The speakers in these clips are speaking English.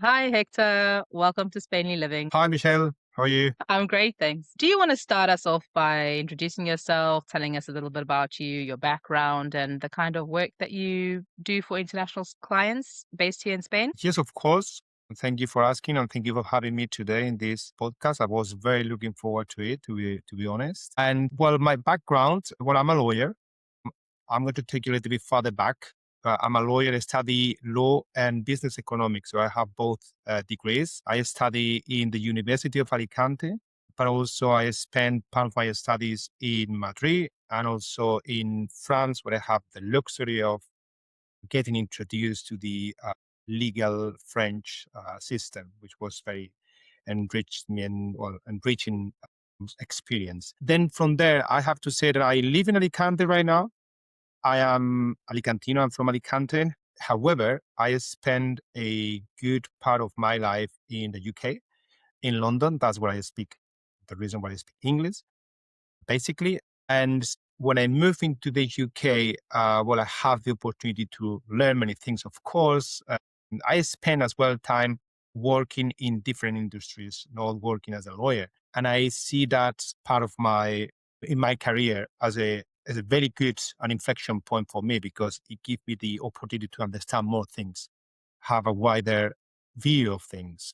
Hi, Hector. Welcome to Spainly Living. Hi, Michelle. How are you? I'm great, thanks. Do you want to start us off by introducing yourself, telling us a little bit about you, your background, and the kind of work that you do for international clients based here in Spain? Yes, of course. Thank you for asking and thank you for having me today in this podcast. I was very looking forward to it, to be honest. And well, my background, well, I'm a lawyer. I'm going to take you a little bit further back. I'm a lawyer. I study law and business economics. So I have both degrees. I study in the University of Alicante, but also I spent part of my studies in Madrid and also in France, where I have the luxury of getting introduced to the legal French system, which was very enriched me and well, enriching experience. Then from there, I have to say that I live in Alicante right now. I am Alicantino. I'm from Alicante. However, I spend a good part of my life in the UK, in London. That's where I speak. The reason why I speak English basically. And when I moved into the UK, well, I have the opportunity to learn many things, of course. I spend as well time working in different industries, not working as a lawyer. And I see that part of in my career as a very good an inflection point for me because it gives me the opportunity to understand more things, have a wider view of things.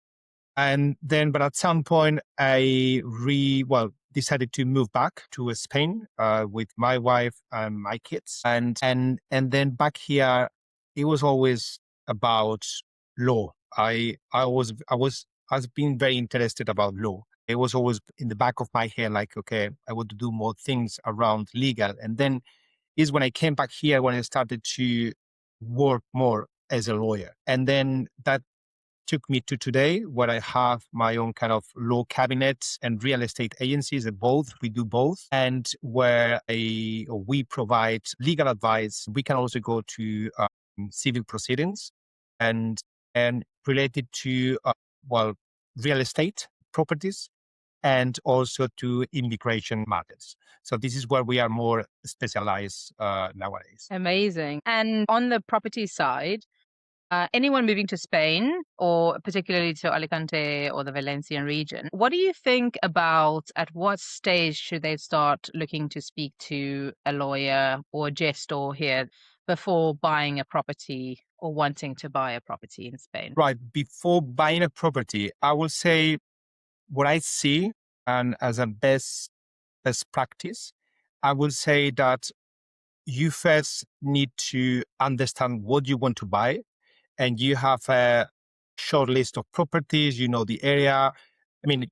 And then, but at some point, decided to move back to Spain with my wife and my kids, and then back here, it was always about law. I've been very interested about law. It was always in the back of my head, like, okay, I want to do more things around legal. And then is when I came back here when I started to work more as a lawyer, and then that took me to today, where I have my own kind of law cabinets and real estate agencies, and both we do both, and where we provide legal advice. We can also go to civil proceedings and related to well real estate properties and also to immigration matters. So this is where we are more specialized nowadays. Amazing. And on the property side, anyone moving to Spain or particularly to Alicante or the Valencian region, what do you think about at what stage should they start looking to speak to a lawyer or a gestor here before buying a property or wanting to buy a property in Spain? Right. Before buying a property, I will say what I see and as a best practice, I will say that you first need to understand what you want to buy, and you have a short list of properties. You know the area. I mean,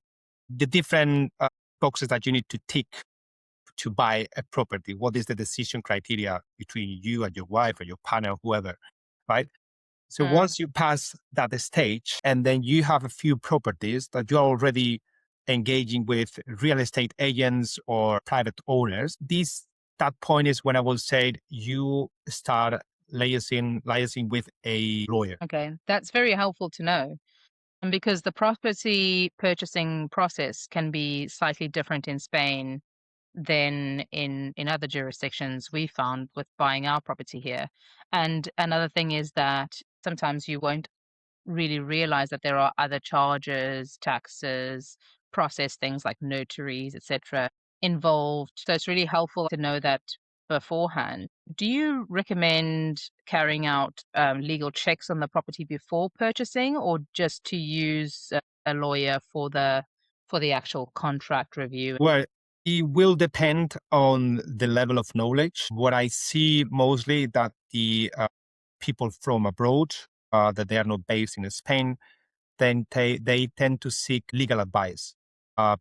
the different boxes that you need to tick to buy a property. What is the decision criteria between you and your wife or your partner, whoever, right? So Mm, once you pass that stage, and then you have a few properties that you're already engaging with real estate agents or private owners, that point is when I will say you start liaising with a lawyer. okay, that's very helpful to know. And because the property purchasing process can be slightly different in Spain than in other jurisdictions we found with buying our property here. And another thing is that sometimes you won't really realize that there are other charges, taxes, process things like notaries, etc., involved. So it's really helpful to know that beforehand. Do you recommend carrying out legal checks on the property before purchasing, or just to use a lawyer for the actual contract review? Well, it will depend on the level of knowledge. What I see mostly that the people from abroad, that they are not based in Spain, then they tend to seek legal advice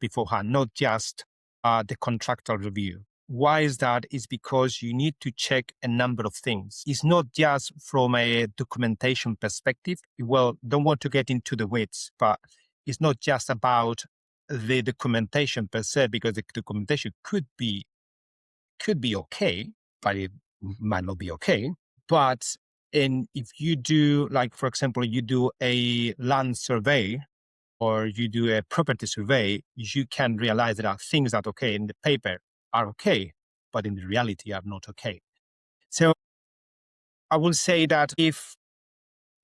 beforehand, not just the contractual review. Why is that? Is because you need to check a number of things. It's not just from a documentation perspective. Well, don't want to get into the weeds, but it's not just about the documentation per se, because the documentation could be okay, but it might not be okay. But if you do, like for example, you do a land survey or you do a property survey, you can realize there are things that okay in the paper are okay, but in the reality are not okay. So I will say that if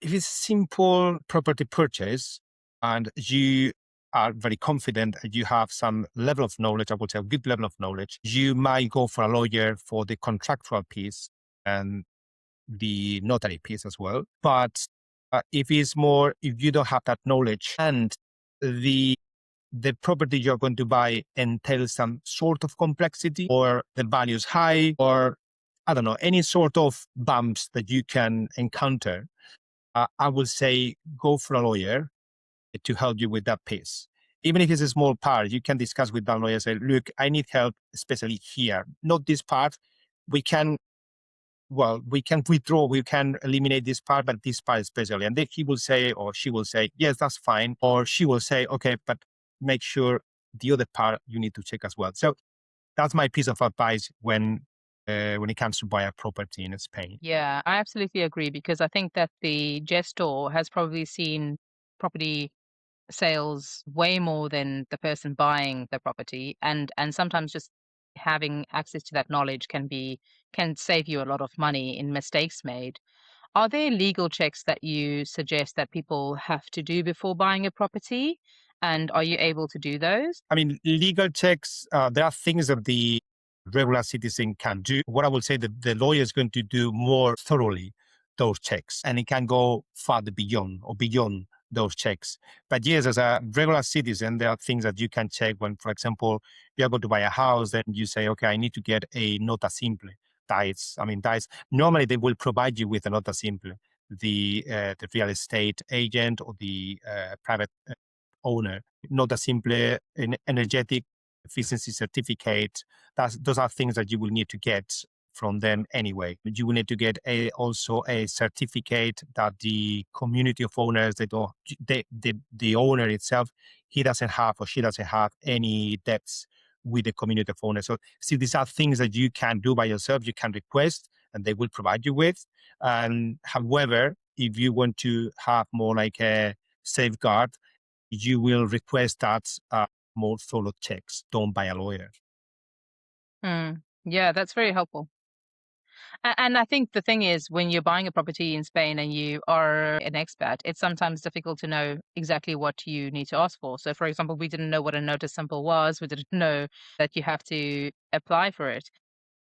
if it's simple property purchase and you are very confident and you have some level of knowledge, I would say a good level of knowledge, you might go for a lawyer for the contractual piece and the notary piece as well. But if it's more, if you don't have that knowledge and the the property you're going to buy entails some sort of complexity or the value is high or I don't know, any sort of bumps that you can encounter, I would say go for a lawyer to help you with that piece. Even if it's a small part, you can discuss with that lawyer, say, look, I need help, especially here. Not this part. We can, well, we can withdraw, we can eliminate this part, but this part especially. And then he will say, or she will say, yes, that's fine. Or she will say, okay, but make sure the other part you need to check as well. So that's my piece of advice when it comes to buy a property in Spain. Yeah, I absolutely agree because I think that the gestor has probably seen property sales way more than the person buying the property, and sometimes just having access to that knowledge can save you a lot of money in mistakes made. Are there legal checks that you suggest that people have to do before buying a property? And are you able to do those? I mean, legal checks, there are things that the regular citizen can do. What I will say that the lawyer is going to do more thoroughly those checks, and it can go farther beyond or beyond those checks. But yes, as a regular citizen, there are things that you can check when, for example, you are going to buy a house, then you say, okay, I need to get a nota simple. That is normally they will provide you with a nota simple. The real estate agent or the private owner, not a simple energetic efficiency certificate. Those are things that you will need to get from them anyway. You will need to get also a certificate that the community of owners, the owner itself, he doesn't have or she doesn't have any debts with the community of owners. So see, these are things that you can do by yourself. You can request and they will provide you with. And however, if you want to have more like a safeguard, you will request that more thorough checks done by a lawyer. Hmm. Yeah, that's very helpful. And I think the thing is, when you're buying a property in Spain and you are an expat, it's sometimes difficult to know exactly what you need to ask for. So, for example, we didn't know what a notice simple was. We didn't know that you have to apply for it.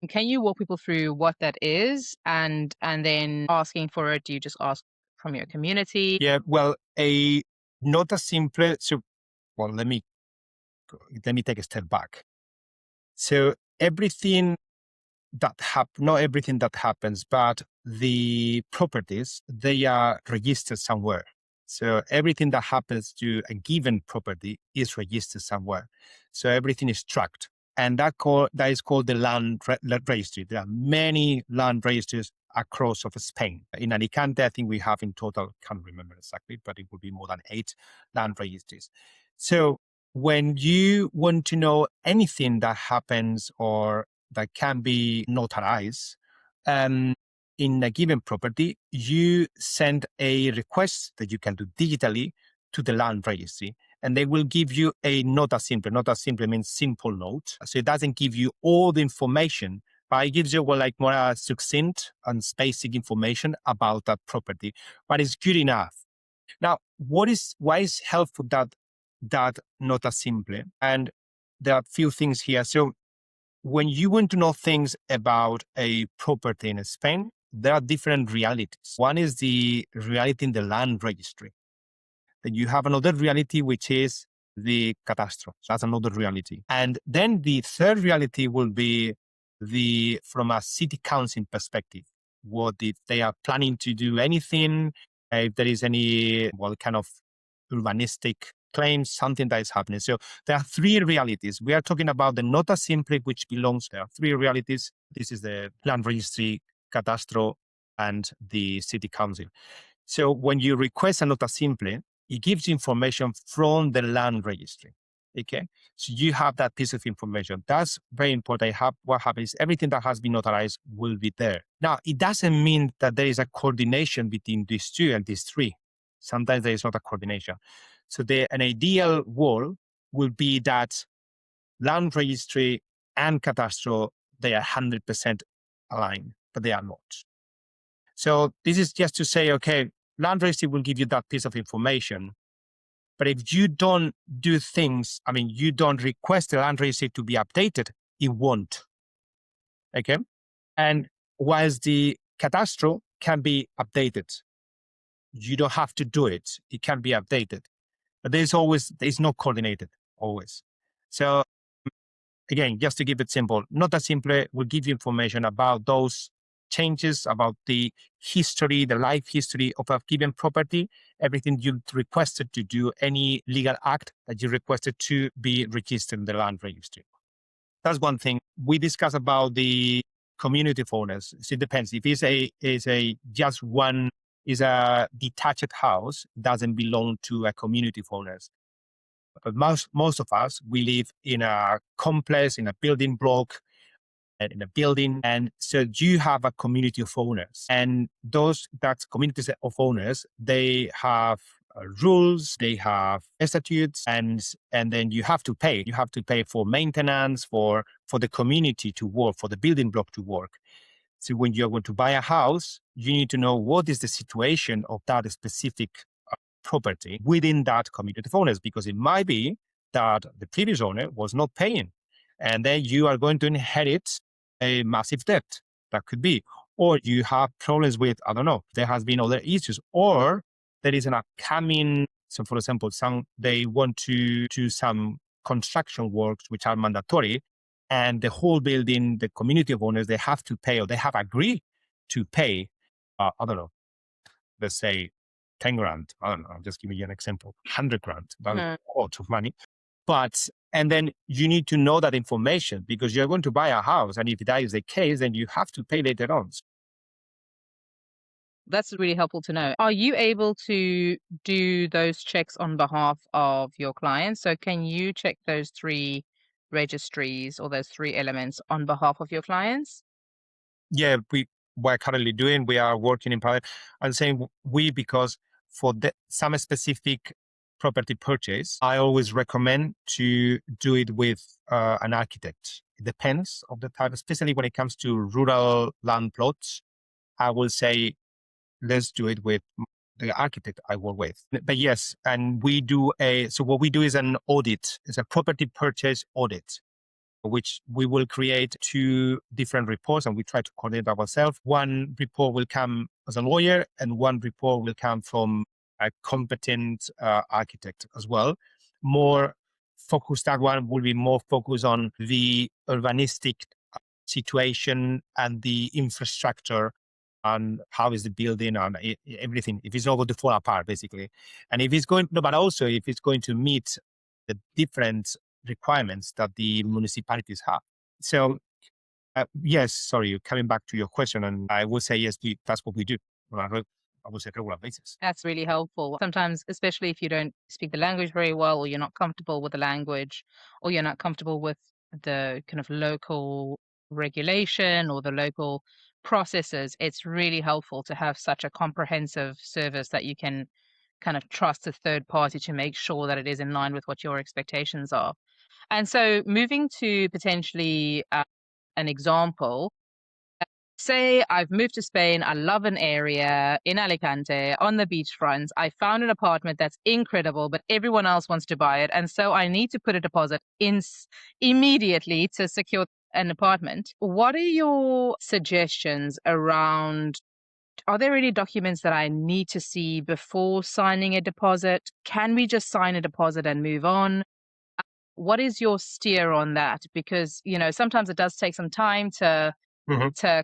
Can you walk people through what that is, and then asking for it? Do you just ask from your community? Yeah, well, a not a simple. So, well, let me take a step back. So everything not everything that happens, but the properties, they are registered somewhere. So everything that happens to a given property is registered somewhere. So everything is tracked. And that is called the registry. There are many land registries across of Spain. In Alicante, I think we have in total, can't remember exactly, but it would be more than 8 land registries. So when you want to know anything that happens or that can be notarized in a given property, you send a request that you can do digitally to the land registry, and they will give you a nota simple. Nota simple means simple note. So it doesn't give you all the information, but it gives you like more succinct and basic information about that property. But it's good enough. Now, why is helpful that nota simple? And there are a few things here. So when you want to know things about a property in Spain, there are different realities. One is the reality in the land registry. Then you have another reality, which is the catastro. So that's another reality. And then the third reality will be from a city council perspective. What if they are planning to do anything, if there is any, well, kind of urbanistic claims, something that is happening. So there are three realities. We are talking about the nota simple, which belongs there. Three realities. This is the land registry, catastro, and the city council. So when you request a nota simple, it gives you information from the land registry. Okay, so you have that piece of information. That's very important. What happens? Everything that has been notarized will be there. Now, it doesn't mean that there is a coordination between these two and these three. Sometimes there is not a coordination. So an ideal world will be that land registry and catastro, they are 100% aligned, but they are not. So this is just to say, okay, land registry will give you that piece of information. But if you don't do things, you don't request the land registry to be updated, it won't. Okay. And whilst the catastro can be updated, you don't have to do it. It can be updated, but there's no coordinated always. So again, just to keep it simple, Nota Simple will give you information about those changes, about the history, the life history of a given property, everything you requested to do, any legal act that you requested to be registered in the land registry. That's one thing. We discussed about the community of owners. So it depends. If it's a detached house, doesn't belong to a community of owners. But most of us, we live in a complex, in a building block, and in a building. And so you have a community of owners. And that communities of owners, they have rules, they have statutes, and then you have to pay. You have to pay for maintenance, for the community to work, for the building block to work. So when you're going to buy a house, you need to know what is the situation of that specific property within that community of owners, because it might be that the previous owner was not paying, and then you are going to inherit a massive debt. That could be, or you have problems with, I don't know, there has been other issues, or there is an upcoming. So, for example, they want to do some construction works which are mandatory, and the whole building, the community of owners, they have to pay, or they have agreed to pay. I don't know, let's say 10 grand. I don't know, I'm just giving you an example. 100 grand. That's a lot of money. And then you need to know that information, because you're going to buy a house. And if that is the case, then you have to pay later on. That's really helpful to know. Are you able to do those checks on behalf of your clients? So can you check those 3 registries or those 3 elements on behalf of your clients? Yeah, we're currently doing, we are working in parallel. I'm saying we, because for some specific property purchase, I always recommend to do it with an architect. It depends on the type, especially when it comes to rural land plots. I will say, let's do it with the architect I work with. But yes, and so what we do is an audit. It's a property purchase audit, which we will create 2 different reports, and we try to coordinate ourselves. One report will come as a lawyer, and one report will come from a competent architect as well. More focused, that one will be more focused on the urbanistic situation and the infrastructure, and how is the building and everything, if it's not going to fall apart, basically. And but also if it's going to meet the different requirements that the municipalities have. So yes, sorry, coming back to your question, and I would say yes, that's what we do on I would say regular basis. That's really helpful. Sometimes, especially if you don't speak the language very well, or you're not comfortable with the language, or you're not comfortable with the kind of local regulation or the local processes, it's really helpful to have such a comprehensive service that you can kind of trust a third party to make sure that it is in line with what your expectations are. And so moving to potentially an example, say I've moved to Spain, I love an area in Alicante on the beachfront. I found an apartment that's incredible, but everyone else wants to buy it. And so I need to put a deposit in immediately to secure an apartment. What are your suggestions around, are there any documents that I need to see before signing a deposit? Can we just sign a deposit and move on? What is your steer on that? Because, sometimes it does take some time to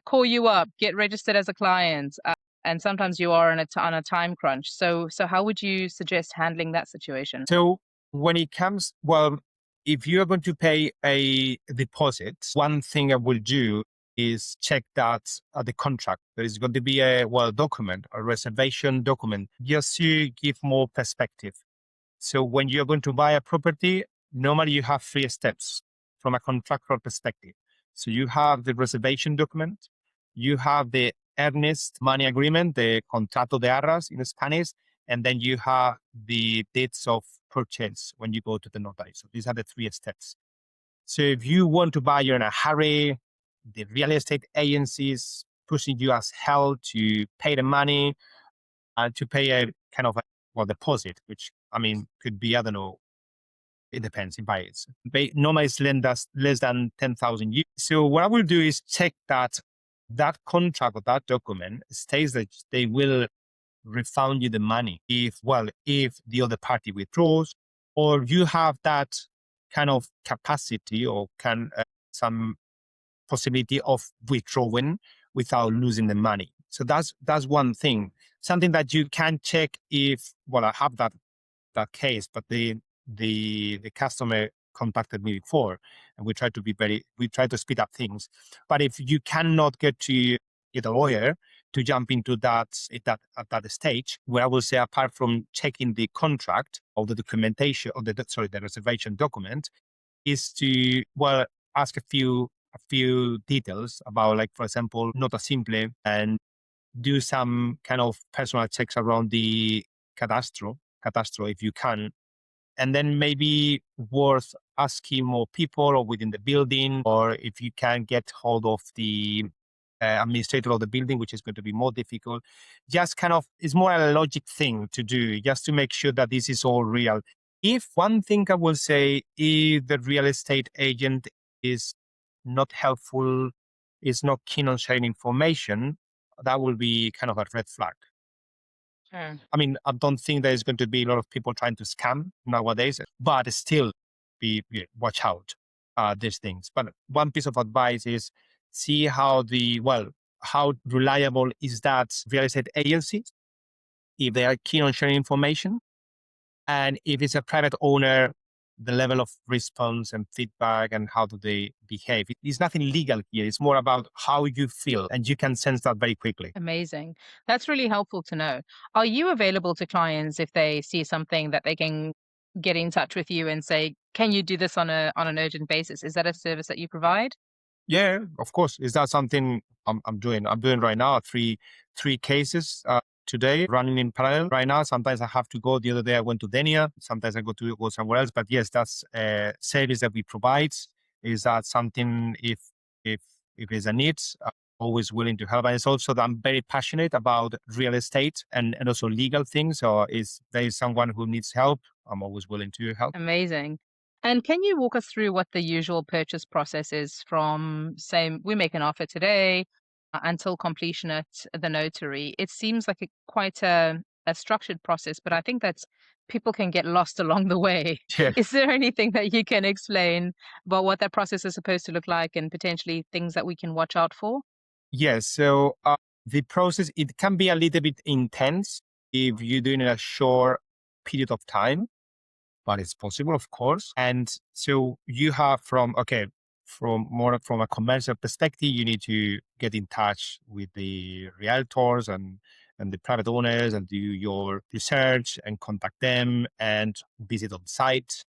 call you up, get registered as a client, and sometimes you are on a time crunch. So how would you suggest handling that situation? So when it comes, if you are going to pay a deposit, one thing I will do is check that the contract, there is going to be a document, a reservation document, just to give more perspective. So when you're going to buy a property, normally you have 3 steps from a contractual perspective. So you have the reservation document, you have the earnest money agreement, the contrato de arras in Spanish, and then you have the dates of purchase when you go to the notary. So these are the 3 steps. So if you want to buy, you're in a hurry, the real estate agencies pushing you as hell to pay the money, to pay a kind of a, well, deposit, which I mean could be, I don't know, it depends. It varies. Normally, it's less than 10,000 euros. So what I will do is check that that contract or that document states that they will refund you the money if the other party withdraws, or you have that kind of capacity or some possibility of withdrawing without losing the money. So that's one thing. Something that you can check if, well, I have that case, but the customer contacted me before, and we try to speed up things. But if you cannot get a lawyer to jump into at that stage, where I will say, apart from checking the contract or the documentation or the reservation document, is to, well, ask a few details about, like, for example, nota simple, and do some kind of personal checks around the catastro if you can. And then maybe worth asking more people or within the building, or if you can get hold of the administrator of the building, which is going to be more difficult. Just kind of, it's more a logic thing to do, just to make sure that this is all real. If one thing I will say, if the real estate agent is not helpful, is not keen on sharing information, that will be kind of a red flag. Sure. I mean, I don't think there's going to be a lot of people trying to scam nowadays, but still, watch out these things. But one piece of advice is see how reliable is that real estate agency, if they are keen on sharing information, and if it's a private owner, the level of response and feedback and how do they behave. It's nothing legal here. It's more about how you feel, and you can sense that very quickly. Amazing. That's really helpful to know. Are you available to clients if they see something that they can get in touch with you and say, "Can you do this on an urgent basis?" Is that a service that you provide? Yeah, of course. Is that something I'm doing? I'm doing right now three cases today, running in parallel right now. Sometimes I have to go. The other day I went to Denia. Sometimes I go somewhere else. But yes, that's a service that we provide. Is that something, if if there's a need, I'm always willing to help. And it's also that I'm very passionate about real estate and also legal things. So if there is someone who needs help, I'm always willing to help. Amazing. And can you walk us through what the usual purchase process is from, say, we make an offer today until completion at the notary? It seems like quite a structured process, but I think that people can get lost along the way. Yeah. Is there anything that you can explain about what that process is supposed to look like and potentially things that we can watch out for? Yes. So the process, it can be a little bit intense if you're doing it a short period of time, but it's possible, of course. And so you have from a commercial perspective, you need to get in touch with the realtors and the private owners and do your research and contact them and visit on site.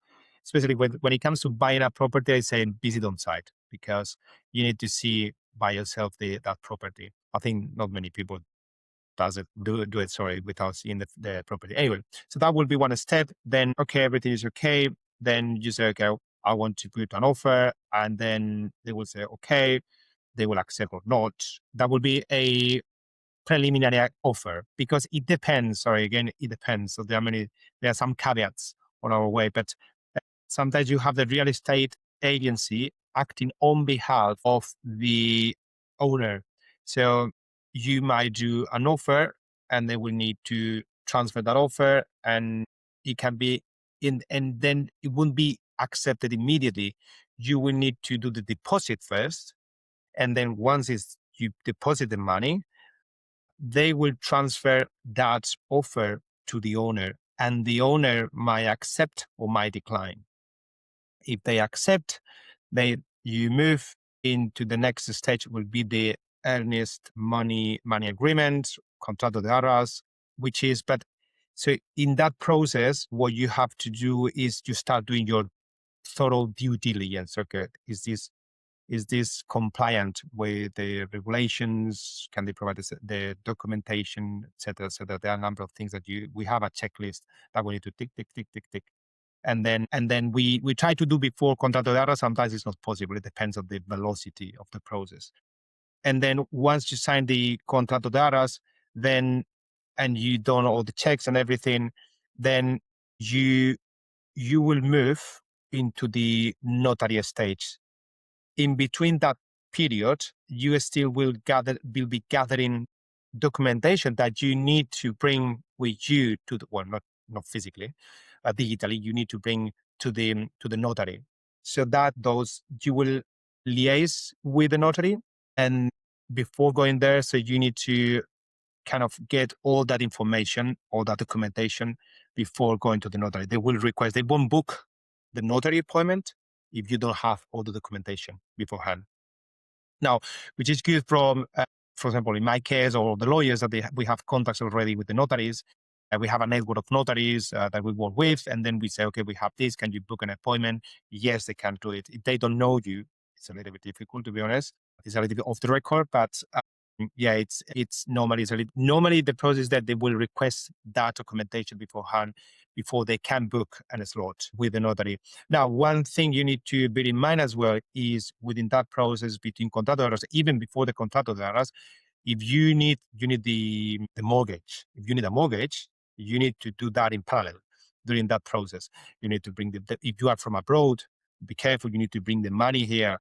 Especially when it comes to buying a property, I say visit on site, because you need to see by yourself that property. I think not many people do it, sorry, without seeing the property. Anyway, so that will be one step. Then, okay, everything is okay. Then you say, okay, I want to put an offer. And then they will say, okay, they will accept or not. That will be a preliminary offer, because it depends. Sorry, again, it depends. So there are some caveats on our way, but sometimes you have the real estate agency acting on behalf of the owner. So you might do an offer and they will need to transfer that offer, and it can be and then it won't be accepted immediately. You will need to do the deposit first. And then once you deposit the money, they will transfer that offer to the owner, and the owner might accept or might decline. If they accept, you move into the next stage, will be the earnest money agreement, contrato de arras, which is, but so in that process, what you have to do is you start doing your thorough due diligence. Okay, is this compliant with the regulations? Can they provide the documentation, etc.? So that there are a number of things that we have a checklist that we need to tick, tick, tick, tick, tick. And then we try to do before contrato de arras. Sometimes it's not possible. It depends on the velocity of the process. And then once you sign the contrato de arras, then and you don't know all the checks and everything, then you will move into the notary stage. In between that period, you still will be gathering documentation that you need to bring with you to the, well, not physically, digitally. You need to bring to the notary, so that those you will liaise with the notary, and before going there, so you need to kind of get all that information, all that documentation before going to the notary. They won't book the notary appointment if you don't have all the documentation beforehand. Now, which is good from, for example, in my case, or the lawyers that we have contacts already with the notaries. We have a network of notaries that we work with, and then we say, okay, we have this. Can you book an appointment? Yes, they can do it. If they don't know you, it's a little bit difficult, to be honest. It's a little bit off the record, but yeah, it's normally the process that they will request that documentation beforehand before they can book a slot with the notary. Now, one thing you need to bear in mind as well is within that process between contratos, even before the contratos, if you need the mortgage, if you need a mortgage, you need to do that in parallel during that process. You need to bring if you are from abroad, be careful. You need to bring the money here.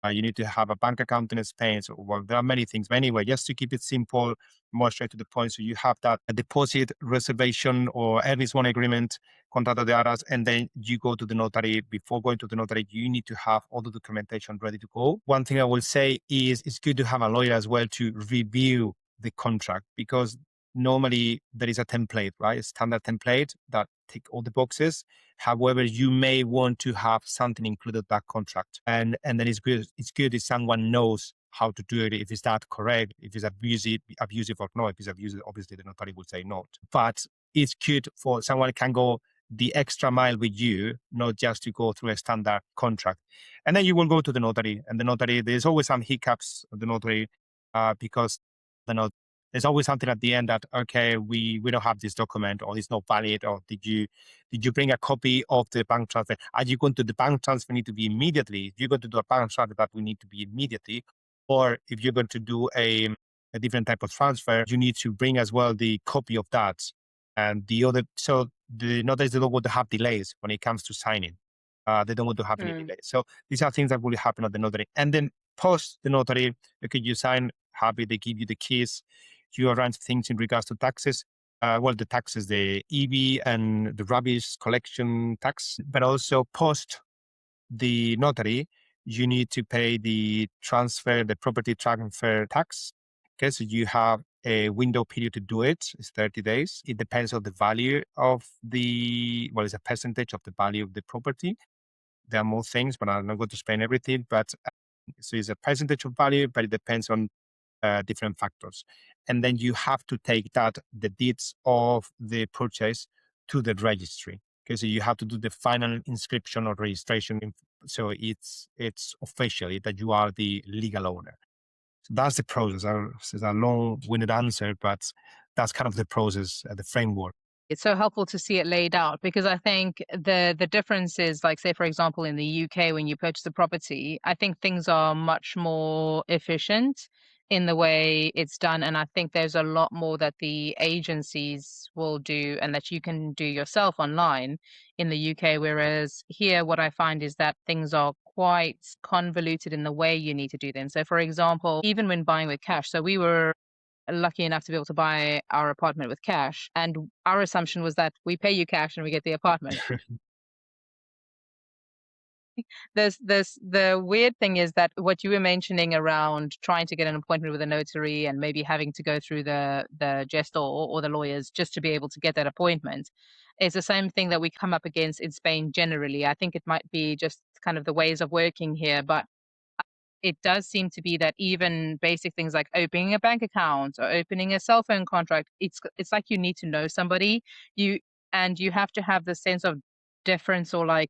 You need to have a bank account in Spain. So, well, there are many things. But anyway, just to keep it simple, more straight to the point. So you have that a deposit reservation or earnest one agreement, contrato de arras, and then you go to the notary. Before going to the notary, you need to have all the documentation ready to go. One thing I will say is it's good to have a lawyer as well to review the contract, because normally there is a template, right? A standard template that tick all the boxes. However, you may want to have something included that contract, and then it's good if someone knows how to do it, if it's that correct, if it's abusive or not. If it's abusive, obviously the notary will say not. But it's good for someone can go the extra mile with you, not just to go through a standard contract. And then you will go to the notary, and the notary, there's always some hiccups of the notary, because there's always something at the end that, okay, we don't have this document, or it's not valid, or did you bring a copy of the bank transfer? Are you going to the bank transfer need to be immediately? If you're going to do a bank transfer, that will need to be immediately. Or if you're going to do a different type of transfer, you need to bring as well the copy of that. And so the notaries, they don't want to have delays when it comes to signing. They don't want to have any delays. So these are things that will happen at the notary. And then post the notary, okay, you sign, happy, they give you the keys. You arrange things in regards to taxes. The taxes, the EB and the rubbish collection tax, but also post the notary, you need to pay the property transfer tax. Okay, so you have a window period to do it. It's 30 days. It depends on the value of it's a percentage of the value of the property. There are more things, but I'm not going to explain everything. But so it's a percentage of value, but it depends on different factors. And then you have to take the deeds of the purchase to the registry. Okay, so you have to do the final inscription or registration. So it's officially that you are the legal owner. So that's the process. It's a long-winded answer, but that's kind of the process, the framework. It's so helpful to see it laid out, because I think the difference is, like, say, for example, in the UK, when you purchase a property, I think things are much more efficient in the way it's done. And I think there's a lot more that the agencies will do and that you can do yourself online in the UK. Whereas here, what I find is that things are quite convoluted in the way you need to do them. So, for example, even when buying with cash, so we were lucky enough to be able to buy our apartment with cash. And our assumption was that we pay you cash and we get the apartment. The weird thing is that what you were mentioning around trying to get an appointment with a notary and maybe having to go through the gestor or the lawyers just to be able to get that appointment is the same thing that we come up against in Spain generally. I think it might be just kind of the ways of working here, but it does seem to be that even basic things like opening a bank account or opening a cell phone contract, it's like you need to know somebody. You have to have the sense of deference or like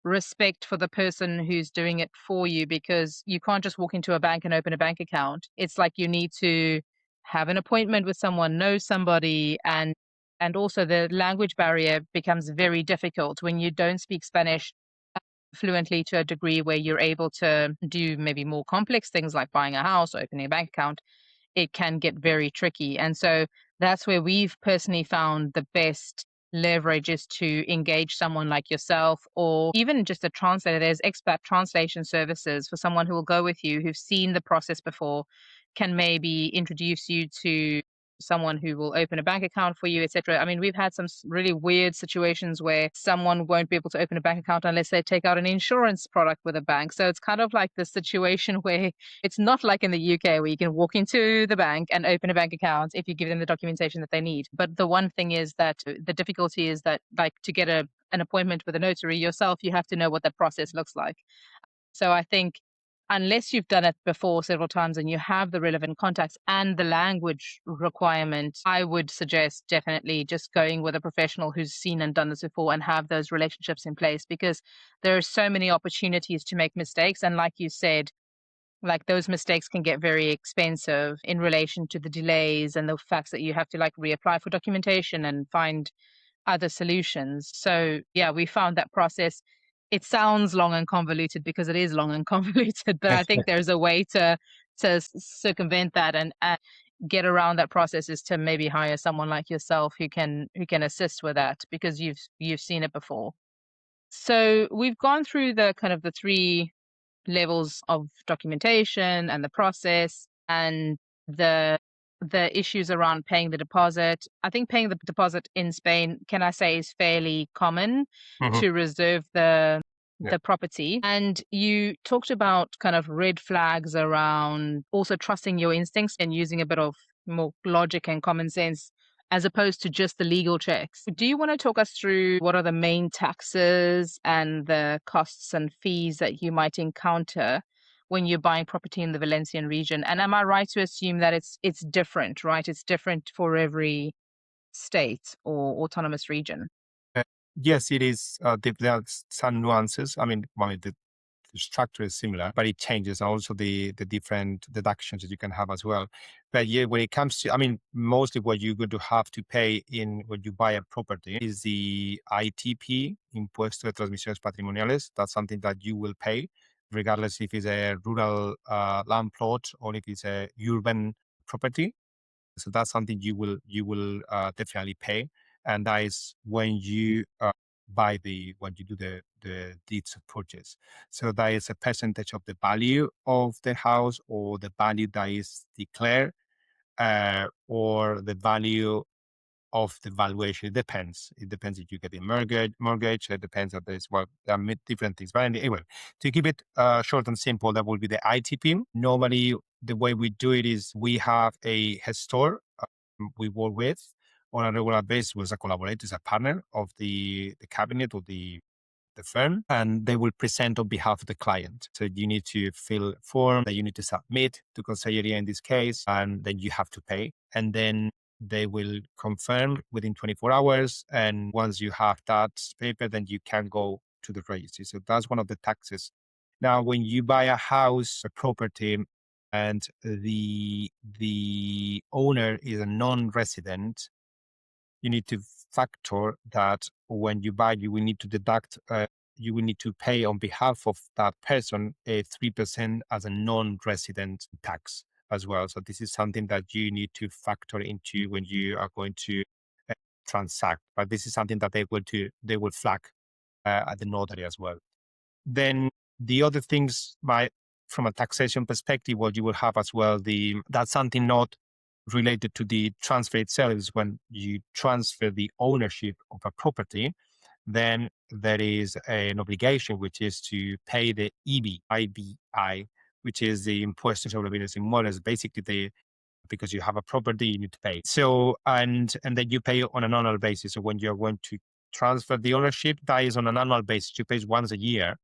respect for the person who's doing it for you, because you can't just walk into a bank and open a bank account. It's like you need to have an appointment with someone, know somebody, and also the language barrier becomes very difficult when you don't speak Spanish fluently to a degree where you're able to do maybe more complex things like buying a house or opening a bank account. It can get very tricky. And so That's where we've personally found the best leverage is to engage someone like yourself or even just a translator. There's expat translation services for someone who will go with you, who've seen the process before, can maybe introduce you to someone who will open a bank account for you, etc. I mean, we've had some really weird situations where someone won't be able to open a bank account unless they take out an insurance product with a bank. So it's kind of like the situation where it's not like in the UK where you can walk into the bank and open a bank account if you give them the documentation that they need. But the one thing is that the difficulty is that, like, to get an appointment with a notary yourself, you have to know what that process looks like. So I think unless you've done it before several times and you have the relevant contacts and the language requirement, I would suggest definitely just going with a professional who's seen and done this before and have those relationships in place, because there are so many opportunities to make mistakes. And like you said, like those mistakes can get very expensive in relation to the delays and the facts that you have to like reapply for documentation and find other solutions. So yeah, we found that process. It sounds long and convoluted because it is long and convoluted, but I think there's a way to circumvent that and get around that process is to maybe hire someone like yourself who can assist with that because you've seen it before. So we've gone through the kind of the three levels of documentation and the process and the the issues around paying the deposit. I think paying the deposit in Spain, can I say, is fairly common Mhm. to reserve Yeah. the property. And you talked about kind of red flags around also trusting your instincts and using a bit of more logic and common sense as opposed to just the legal checks. Do you want to talk us through what are the main taxes and the costs and fees that you might encounter when you're buying property in the Valencian region? And am I right to assume that it's different, right? It's different for every state or autonomous region. Uh, yes, it is. There are some nuances. I mean, well, the structure is similar, but it changes also the different deductions that you can have as well. But yeah, when it comes to, I mean, mostly what you're going to have to pay in when you buy a property is the ITP, Impuesto de Transmisiones Patrimoniales. That's something that you will pay, regardless if it's a rural land plot or if it's a urban property. So that's something you will definitely pay, and that is when you buy when you do the deeds of purchase. So that is a percentage of the value of the house or the value that is declared, or the value of the valuation. It depends. It depends if you get a mortgage. It depends on this. Well, there are different things. But anyway, to keep it short and simple, that will be the ITP. Normally, the way we do it is we have a gestor we work with on a regular basis with a collaborator, as a partner of the cabinet or the firm, and they will present on behalf of the client. So you need to fill a form that you need to submit to Conselleria in this case, and then you have to pay. And then they will confirm within 24 hours. And once you have that paper, then you can go to the registry. So that's one of the taxes. Now, when you buy a house, a property, and the owner is a non-resident, you need to factor that when you buy, you will need to deduct, you will need to pay on behalf of that person a 3% as a non-resident tax as well. So this is something that you need to factor into when you are going to uh, transact. But this is something that they will flag at the notary as well. Then the other things, from a taxation perspective, what you will have as well, that's something not related to the transfer itself, is when you transfer the ownership of a property, then there is an obligation, which is to pay the IBI, which is the Impuesto sobre Bienes Inmuebles. Basically, because you have a property, you need to pay. So, and then you pay on an annual basis. So when you're going to transfer the ownership, that is on an annual basis. You pay once a year.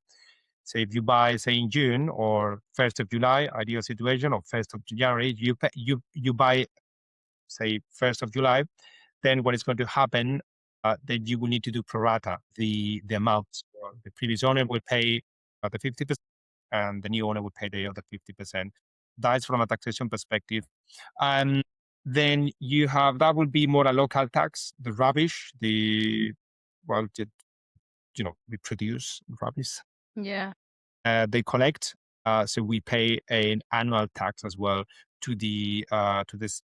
So if you buy, say, in June or 1st of July, ideal situation, or 1st of January, you buy, say, 1st of July, then what is going to happen, then you will need to do pro rata, the amount. So the previous owner will pay the 50%, and the new owner will pay the other 50%. That's from a taxation perspective. And then you have, that will be more a local tax, the rubbish, well, we produce rubbish Yeah. they collect. So we pay an annual tax as well, to the it's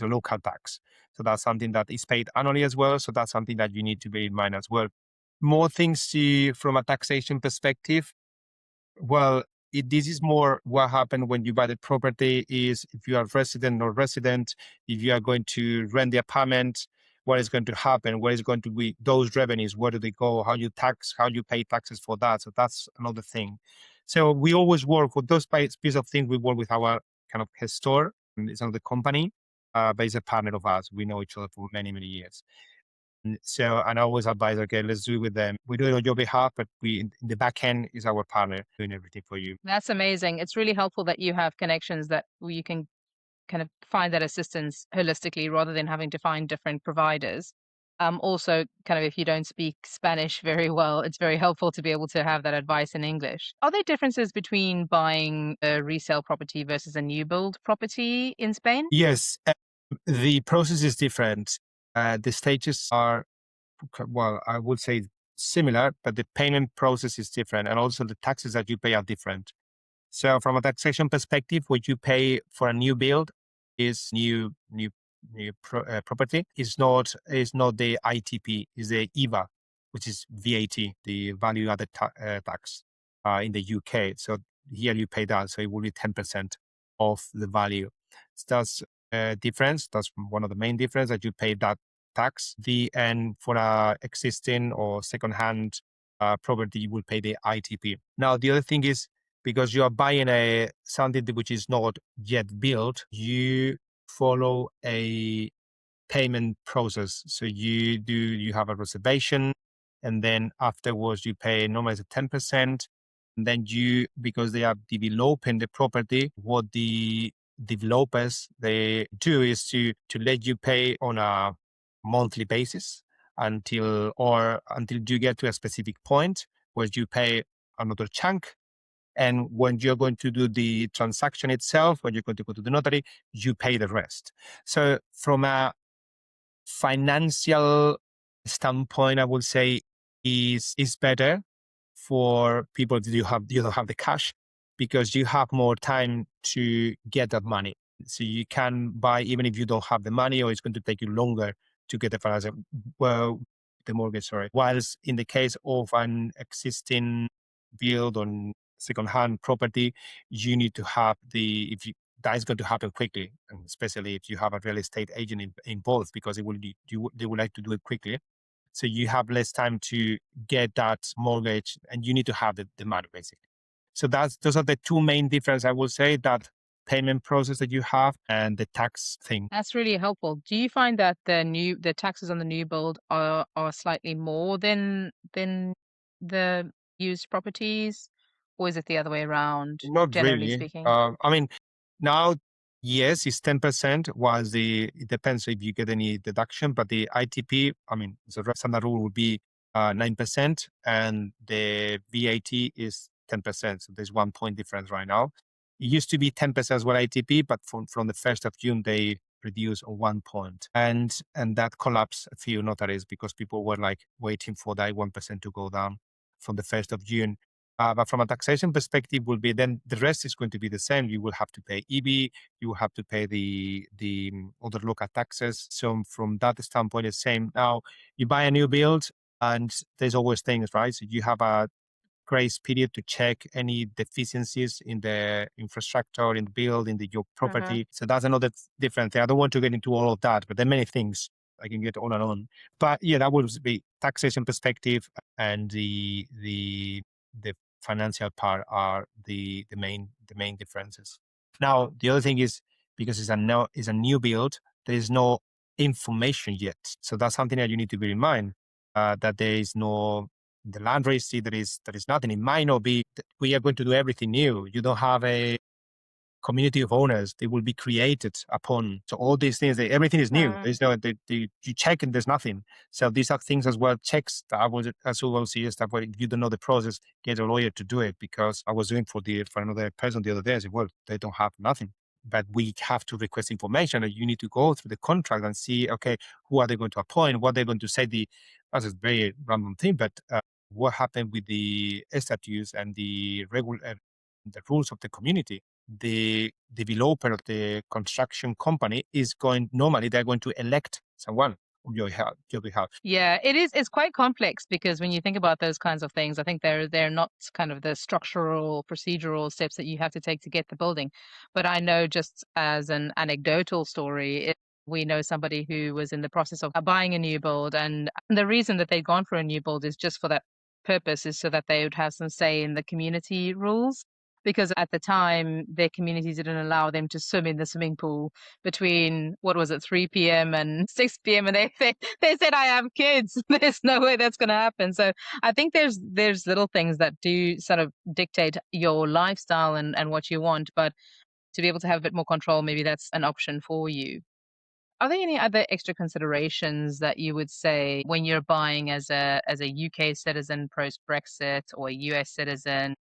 a local tax. So that's something that is paid annually as well. So that's something that you need to bear in mind as well. More things to from a taxation perspective. Well, this is more what happened when you buy the property is if you are resident or resident, if you are going to rent the apartment, what is going to happen, where is going to be those revenues, where do they go, how you pay taxes for that. So that's another thing. So we always work with those piece of things. We work with our kind of gestor, and it's another company, but it's a partner of us. We know each other for many, many years. So, and I always advise, okay, let's do it with them. We do it on your behalf, but we in the back end is our partner doing everything for you. That's amazing. It's really helpful that you have connections that you can kind of find that assistance holistically rather than having to find different providers. Also, kind of if you don't speak Spanish very well, it's very helpful to be able to have that advice in English. Are there differences between buying a resale property versus a new build property in Spain? Yes, the process is different. The stages are, well, I would say similar, but the payment process is different, and also the taxes that you pay are different. So from a taxation perspective, what you pay for a new build is property is not the ITP, is the EVA, which is VAT, the value added tax in the UK. So here you pay that, so it will be 10% of the value. So that's a difference. That's one of the main difference that you pay that tax. And for a existing or second-hand property, you will pay the ITP. Now the other thing is because you are buying something which is not yet built, you follow a payment process. So you have a reservation, and then afterwards you pay normally 10%. And then because they are developing the property, what the developers they do is to let you pay on a monthly basis until you get to a specific point where you pay another chunk, and when you're going to do the transaction itself, when you're going to go to the notary, you pay the rest. So from a financial standpoint, I would say is better for people that you don't have the cash, because you have more time to get that money. So you can buy even if you don't have the money, or it's going to take you longer to get the financial, well, the mortgage. Sorry. Whilst in the case of an existing build on second-hand property, you need to have that is going to happen quickly, and especially if you have a real estate agent involved, because they would like to do it quickly. So you have less time to get that mortgage, and you need to have the money basically. So those are the two main differences, I will say, that payment process that you have and the tax thing. That's really helpful. Do you find that the taxes on the new build are slightly more than the used properties, or is it the other way around, Not generally really. speaking? I mean, now, yes, it's 10%, while it depends if you get any deduction, but the ITP, I mean, the standard rule would be 9%, and the VAT is 10%. So there's 1 point difference right now. It used to be 10% as well ITP, but from the 1st of June, they reduced 1 point. And that collapsed a few notaries because people were like waiting for that 1% to go down from the 1st of June. But from a taxation perspective, will be then the rest is going to be the same. You will have to pay EB, you will have to pay the other local taxes. So from that standpoint, it's same. Now you buy a new build, and there's always things, right? So you have a grace period to check any deficiencies in the infrastructure, in the build, your Mhm. property. So that's another different thing. I don't want to get into all of that, but there are many things I can get on and on. But yeah, that would be taxation perspective, and the financial part are the main differences. Now the other thing is, because it's a new build, there is no information yet. So that's something that you need to bear in mind. That there is no the land registry, there is nothing. It might not be that we are going to do everything new. You don't have a community of owners. They will be created upon. So all these things, everything is new. Mm. There's no, you check and there's nothing. So these are things as well, checks that I was as well see stuff where if you don't know the process, get a lawyer to do it, because I was doing for another person the other day. I said, well, they don't have nothing. But we have to request information, and you need to go through the contract and see, okay, who are they going to appoint? What they're going to say? That's a very random thing, but what happened with the statutes and the rules of the community. the developer of the construction company is going, normally they're going to elect someone on your behalf. Yeah, it is. It's quite complex because when you think about those kinds of things, I think they're not kind of the structural, procedural steps that you have to take to get the building. But I know just as an anecdotal story, we know somebody who was in the process of buying a new build, and the reason that they'd gone for a new build is just for that purpose, is so that they would have some say in the community rules. Because at the time, their community didn't allow them to swim in the swimming pool between, what was it, 3 p.m. and 6 p.m. And they said, I have kids. There's no way that's going to happen. So I think there's little things that do sort of dictate your lifestyle and what you want, but to be able to have a bit more control, maybe that's an option for you. Are there any other extra considerations that you would say when you're buying as a UK citizen post Brexit, or a US citizen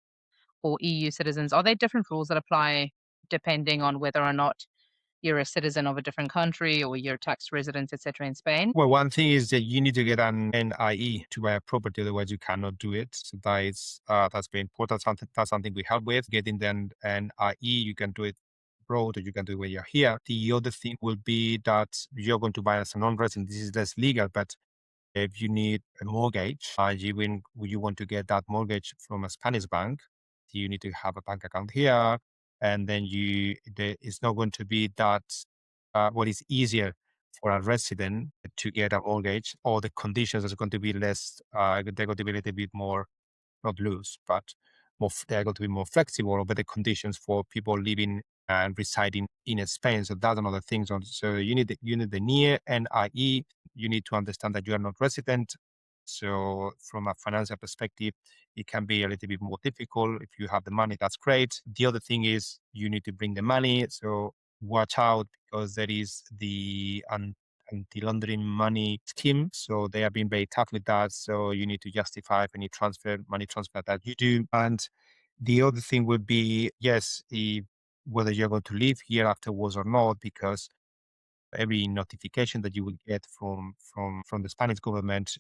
or EU citizens? Are there different rules that apply depending on whether or not you're a citizen of a different country or you're a tax resident, etc., in Spain? Well, one thing is that you need to get an NIE to buy a property, otherwise you cannot do it. So that's very important. That's something we help with. Getting the NIE, you can do it abroad or you can do it when you're here. The other thing will be that you're going to buy as a non-resident. This is less legal, but if you need a mortgage, you want to get that mortgage from a Spanish bank, you need to have a bank account here, and then it's not going to be that. What is easier for a resident to get a mortgage, or the conditions are going to be less. They're going to be a little bit more, not loose, but they're going to be more flexible, or better conditions for people living and residing in Spain. So that's another thing. So you need the near NIE. You need to understand that you are not resident. So from a financial perspective, it can be a little bit more difficult. If you have the money, that's great. The other thing is you need to bring the money. So watch out, because there is the anti-laundering money scheme. So they have been very tough with that. So you need to justify any money transfer that you do. And the other thing would be, yes, whether you're going to live here afterwards or not, because every notification that you will get from the Spanish government,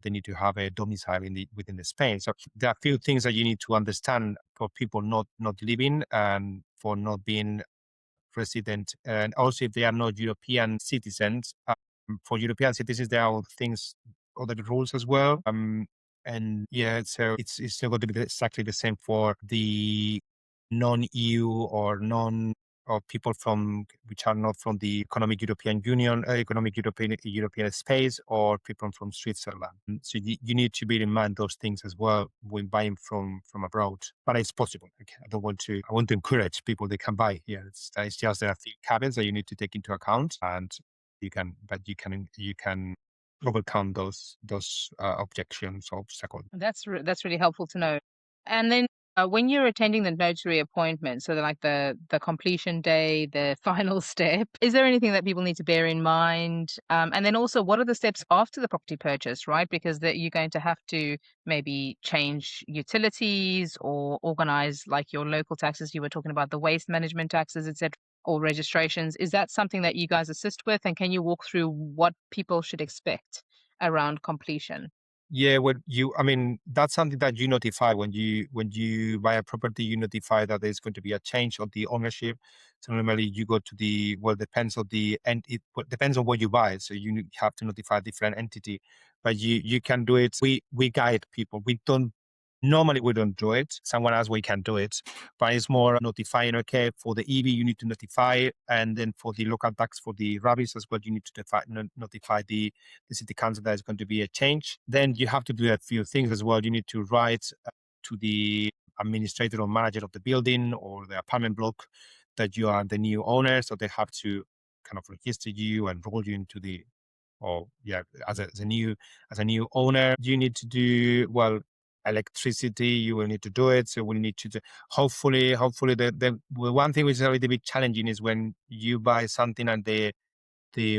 they need to have a domicile within the Spain. So there are a few things that you need to understand for people not living and for not being resident, and also if they are not European citizens. For European citizens, there are other rules as well. And yeah, so it's still going to be exactly the same for the non-EU or people which are not from the economic European Union, economic European space, or people from Switzerland. So you need to bear in mind those things as well when buying from abroad. But it's possible. Okay, I want to encourage people they can buy here. It's just there are a few caveats that you need to take into account, and you can overcome those objections or obstacles. That's really helpful to know. And then when you're attending the notary appointment, so like the completion day, the final step, is there anything that people need to bear in mind? And then also, what are the steps after the property purchase, right? Because you're going to have to maybe change utilities or organize like your local taxes. You were talking about the waste management taxes, etc., or registrations. Is that something that you guys assist with? And can you walk through what people should expect around completion? Yeah, I mean, that's something that you notify when you buy a property. You notify that there's going to be a change of the ownership. So normally you go to depends on and it depends on what you buy. So you have to notify a different entity, but you can do it. We guide people. Normally we don't do it. Someone else we can do it, but it's more notifying. Okay, for the EV you need to notify, and then for the local tax for the rubbish as well, you need to notify the city council that is going to be a change. Then you have to do a few things as well. You need to write to the administrator or manager of the building or the apartment block that you are the new owner. So they have to kind of register you and roll you into or yeah, as a new owner. You need to do, well, electricity. You will need to do it. So we need to do, hopefully the one thing which is a little bit challenging is when you buy something and the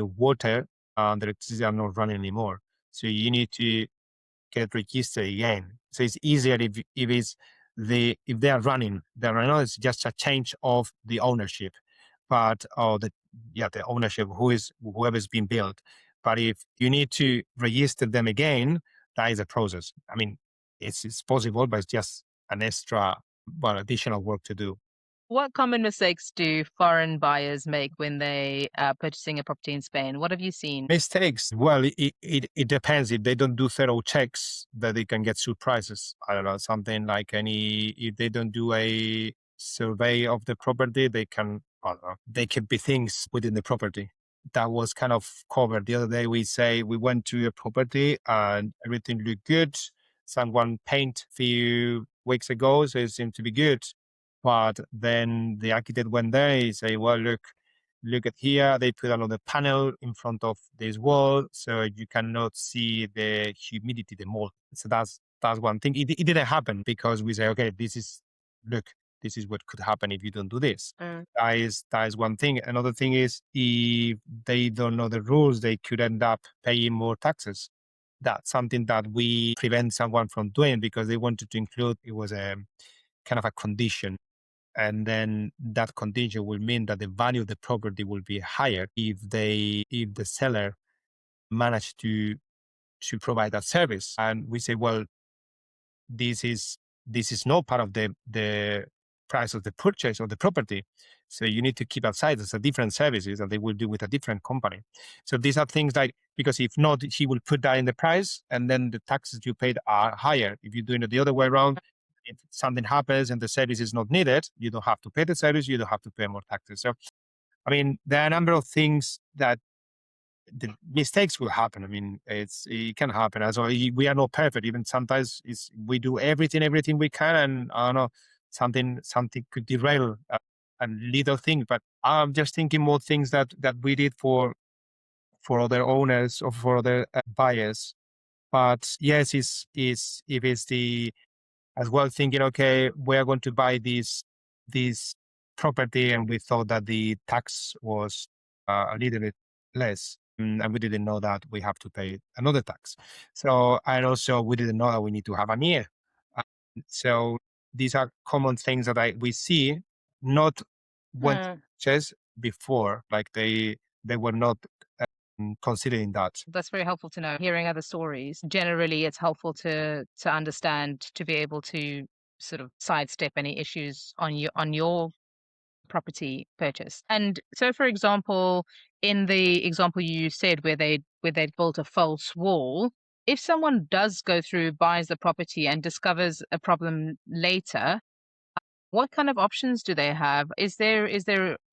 water and the electricity are not running anymore. So you need to get registered again. So it's easier if they are running. It's just a change of the ownership, but the ownership whoever's been built. But if you need to register them again, that is a process. I mean, it's possible, but it's just an extra, additional work to do. What common mistakes do foreign buyers make when they are purchasing a property in Spain? What have you seen? Mistakes. Well, it depends. If they don't do thorough checks, that they can get surprises. I don't know, something like if they don't do a survey of the property, they can, I don't know, they can be things within the property. That was kind of covered. The other day, we went to a property and everything looked good. Someone paint few weeks ago, so it seemed to be good. But then the architect went there, he say, well, look at here, they put another panel in front of this wall so you cannot see the humidity, the mold. So that's one thing. It didn't happen because we say, okay, look, this is what could happen if you don't do this. That is one thing. Another thing is if they don't know the rules, they could end up paying more taxes. That's something that we prevent someone from doing because they wanted to include, it was a kind of a condition, and then that condition will mean that the value of the property will be higher if the seller managed to provide that service. And we say, well, this is this is not part of the price of the purchase of the property, so you need to keep aside as a different services that they will do with a different company. So these are things like, because if not, he will put that in the price and then the taxes you paid are higher. If you're doing it the other way around, if something happens and the service is not needed, you don't have to pay the service, you don't have to pay more taxes. So I mean, there are a number of things that the mistakes will happen. I mean, it can happen. As well, we are not perfect. Even sometimes we do everything we can, and I don't know, something could derail a little thing. But I'm just thinking more things that we did for other owners or for other buyers. But yes, is if it's the as well thinking, okay, we are going to buy this property, and we thought that the tax was a little bit less, and we didn't know that we have to pay another tax. So, and also we didn't know that we need to have a year. Uh, So these are common things that we see, not when Hmm. just before, like they were not considering that. That's very helpful to know. Hearing other stories, generally, it's helpful to understand to be able to sort of sidestep any issues on your property purchase. And so, for example, in the example you said where they built a false wall, if someone does go through, buys the property and discovers a problem later, what kind of options do they have? Is there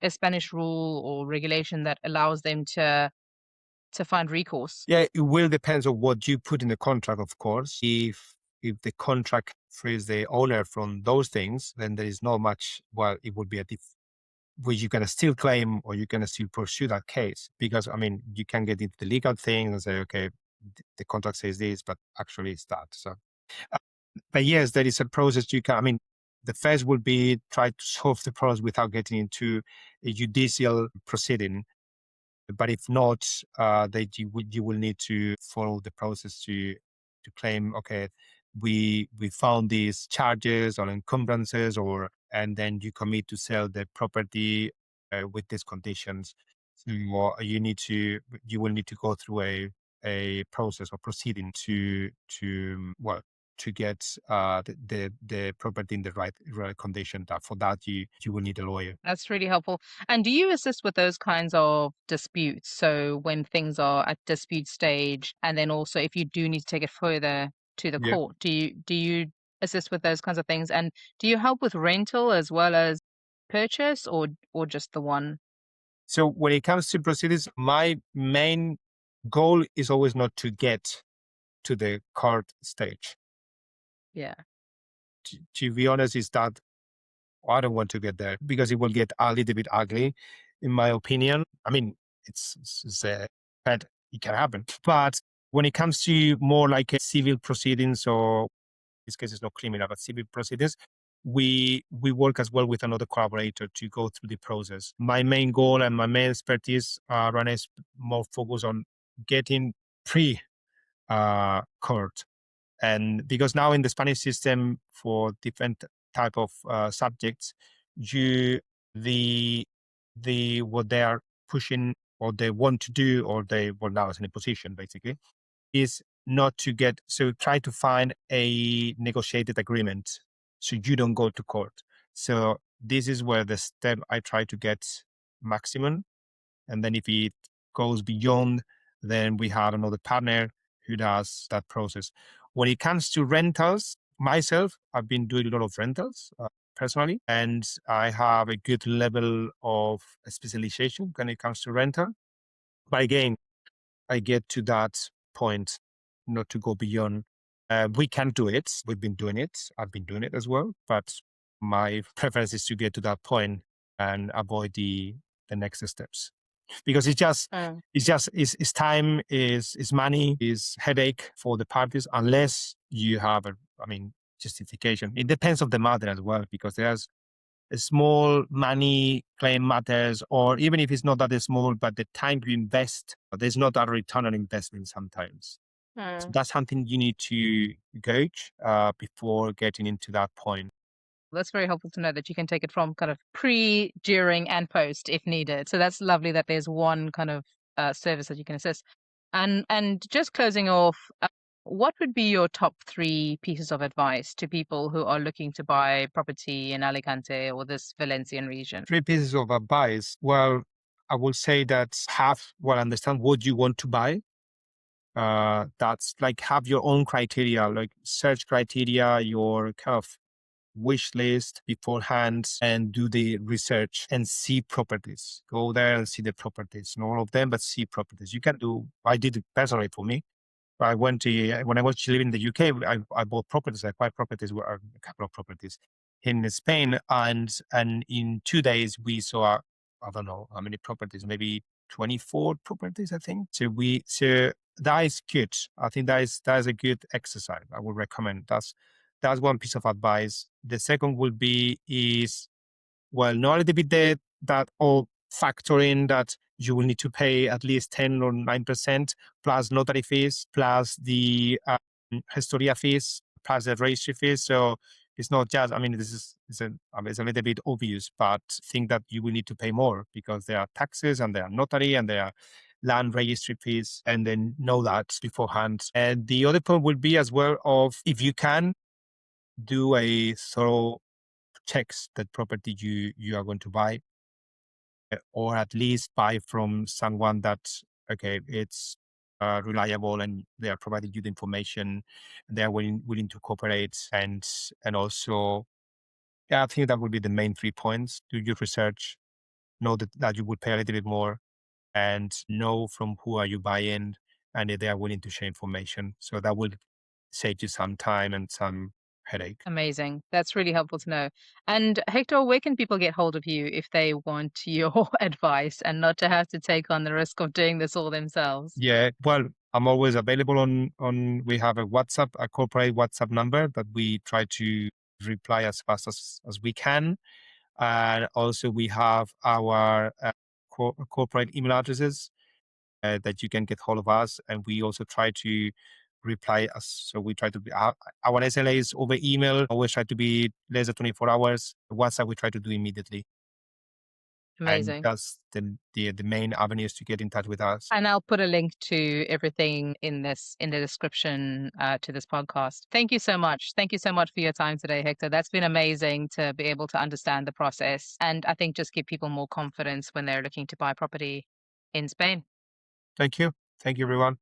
a Spanish rule or regulation that allows them to find recourse? Yeah, it will depend on what you put in the contract, of course. If the contract frees the owner from those things, then there is not much. Well, it would be which you can still claim or you can still pursue that case, because I mean you can get into the legal thing and say, okay, the contract says this, but actually it's that. So, uh, but yes, there is a process you can. I mean, the first would be try to solve the process without getting into a judicial proceeding, but if not, that you will need to follow the process to claim, okay, we found these charges or encumbrances, or and then you commit to sell the property with these conditions. So you will need to go through a process or proceeding well to get the property in the right condition. That for that you will need a lawyer. That's really helpful. And do you assist with those kinds of disputes? So when things are at dispute stage, and then also if you do need to take it further to the Yeah. court, do you assist with those kinds of things? And do you help with rental as well as purchase, or just the one? So when it comes to proceedings, my main goal is always not to get to the court stage. Yeah. To be honest, is that I don't want to get there because it will get a little bit ugly, in my opinion. I mean, it's bad. It can happen. But when it comes to more like a civil proceedings, or this case is not criminal, but civil proceedings, we work as well with another collaborator to go through the process. My main goal and my main expertise run is more focused on getting pre court, and because now in the Spanish system for different type of subjects, you the what they are pushing or they want to do, or they well now is in a position basically, is not to get, so try to find a negotiated agreement so you don't go to court. So this is where the step I try to get maximum. And then if it goes beyond, then we have another partner who does that process. When it comes to rentals, myself, I've been doing a lot of rentals personally, and I have a good level of specialization when it comes to rental. But again, I get to that point, not to go beyond. We can do it. We've been doing it. I've been doing it as well. But my preference is to get to that point and avoid the next steps, because Mm. it's time, is money, is headache for the parties, unless you have justification. It depends on the matter as well, because there's a small money claim matters, or even if it's not that small, but the time you invest, there's not a return on investment sometimes. So Mm. that's something you need to gauge before getting into that point. That's very helpful to know that you can take it from kind of pre, during, and post if needed. So that's lovely that there's one kind of service that you can assist. And just closing off, what would be your top three pieces of advice to people who are looking to buy property in Alicante or this Valencian region? Three pieces of advice. Well, I will say that understand what you want to buy. That's like, have your own criteria, like search criteria, your kind of wish list beforehand, and do the research and see properties. Go there and see the properties, not all of them, but see properties. You can do, I did it personally for me. I went to, when I was living in the UK, I bought properties. I acquired properties, a couple of properties in Spain. And in 2 days, we saw, I don't know how many properties, maybe 24 properties, I think. So that is good. I think that is a good exercise. I would recommend. That's one piece of advice. The second would be is, well, not a little bit that all factor in that you will need to pay at least 10 or 9% plus notary fees, plus the historia fees, plus the registry fees. So it's not just, it's a little bit obvious, but think that you will need to pay more because there are taxes and there are notary and there are land registry fees, and then know that beforehand. And the other point would be as well of, if you can, do a thorough checks that property you are going to buy, or at least buy from someone that, okay, it's reliable, and they are providing you the information, they are willing to cooperate, and also, yeah, I think that would be the main 3 points. Do your research, know that you would pay a little bit more, and know from who are you buying, and if they are willing to share information. So that would save you some time and some headache. Amazing. That's really helpful to know. And Hector, where can people get hold of you if they want your advice and not to have to take on the risk of doing this all themselves? Yeah, well, I'm always available we have a WhatsApp, a corporate WhatsApp number that we try to reply as fast as we can. And also we have our corporate email addresses that you can get hold of us. And we also try to reply us. So we try to be, our SLA is over email, always try to be less than 24 hours. WhatsApp, we try to do immediately. And Amazing. that's the main avenues to get in touch with us. And I'll put a link to everything in the description to this podcast. Thank you so much. Thank you so much for your time today, Hector. That's been amazing to be able to understand the process, and I think just give people more confidence when they're looking to buy property in Spain. Thank you. Thank you, everyone.